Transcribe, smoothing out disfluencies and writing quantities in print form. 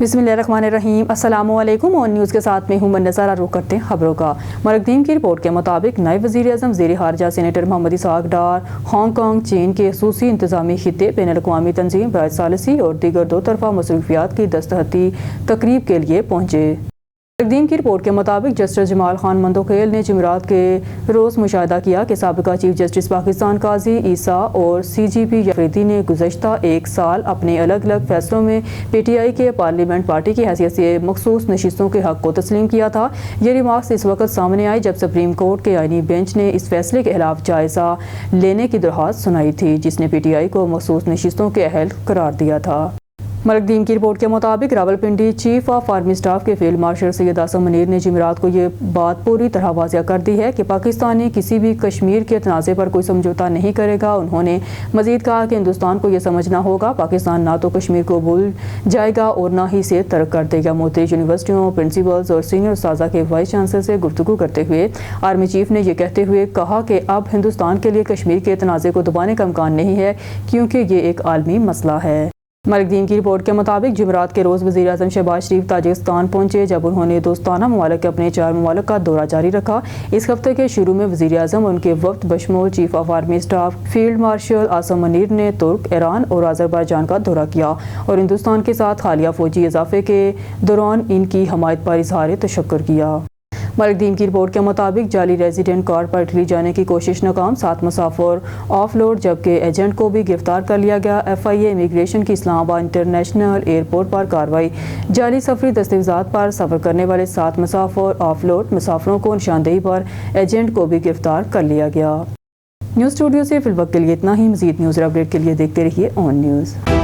बिस्मिल्लाहिर्रहमानिर्रहीम। अस्सलाम वालेकुम। ऑन न्यूज़ के साथ में हूं मुन्नज़र। रुख करते हैं खबरों का। मरकदीम की रिपोर्ट के मुताबिक नायब वज़ीर आज़म ज़ेर ख़ारजा सेनेटर मोहम्मद इसहाक़ डार हांगकॉन्ग चीन के ख़ुसूसी इंतज़ामी खित्ते बैनुल-अक़वामी तंज़ीम बायत सालिसी और दीगर दो तरफ़ा मसरूफ़ियात की दस्तखती तक़रीब के लिए पहुँचे। मरकदीम की रिपोर्ट के मुताबिक जस्टिस जमाल खान मंदोखेल ने जुमेरात के रोज़ मुशाहिदा किया कि साबिक़ा चीफ जस्टिस पाकिस्तान काजी ईसा और CGP अफरीदी ने गुज़श्ता एक साल अपने अलग अलग फैसलों में PTI के पार्लियामेंट पार्टी की हैसियत से मखसूस नशिस्तों के हक़ को तस्लीम किया था। ये रिमार्क्स इस वक्त सामने आए जब सुप्रीम कोर्ट के आईनी बेंच ने इस फैसले के खिलाफ जायज़ा लेने की दरख्वास्त सुनाई थी, जिसने PTI को मखसूस नशिस्तों के अहल करार दिया था। मरकदीम की रिपोर्ट के मुताबिक Rawalpindi chief of army staff के फील्ड मार्शल सैयद आसम मुनीर ने जुमेरात को ये बात पूरी तरह वाज़ेह कर दी है कि पाकिस्तानी किसी भी कश्मीर के तनाज़े पर कोई समझौता नहीं करेगा। उन्होंने मज़ीद कहा कि हिंदुस्तान को यह समझना होगा पाकिस्तान ना तो कश्मीर को भूल जाएगा और ना ही इसे तर्क कर देगा। मुख्तलिफ यूनिवर्सिटियों प्रिंसिपल्स और सीनियर उस्ताज़ा के वाइस चांसलर से गुफ्तगू करते हुए आर्मी चीफ ने यह कहते हुए कहा कि अब हिंदुस्तान के लिए कश्मीर के तनाज़े को दबाने का इम्कान नहीं है, क्योंकि ये एक आलमी मसला है। मरकदीम की रिपोर्ट के मुताबिक जुमेरात के रोज़ वज़ीर आज़म शहबाज शरीफ ताजिकिस्तान पहुँचे, जब उन्होंने दोस्ताना ममालिक के अपने 4 ममालिक का दौरा जारी रखा। इस हफ्ते के शुरू में वज़ीर आज़म और उनके वफ्द बशमूल chief of army staff field marshal Asim Munir ने तुर्क, ईरान और अज़रबैजान का दौरा किया और हिंदुस्तान के साथ हालिया फ़ौजी इजाफे के दौरान इनकी हमायत पर इज़हार तशक्कुर किया। मरकदीम की रिपोर्ट के मुताबिक जाली रेजिडेंट कार पर इटली जाने की कोशिश नाकाम, 7 मुसाफिर ऑफ लोड जबकि एजेंट को भी गिरफ्तार कर लिया गया। FIA इमिग्रेशन की इस्लामाबाद इंटरनेशनल एयरपोर्ट पर कार्रवाई। जाली सफरी दस्तावेज़ात पर सफ़र करने वाले 7 मुसाफिर ऑफ लोड मुसाफिरों को निशानदेही पर एजेंट को भी गिरफ्तार कर लिया गया। न्यूज़ स्टूडियो से फिलवक्त के लिए इतना ही। मज़ीद न्यूज़ अपडेट के लिए देखते रहिए ऑन न्यूज़।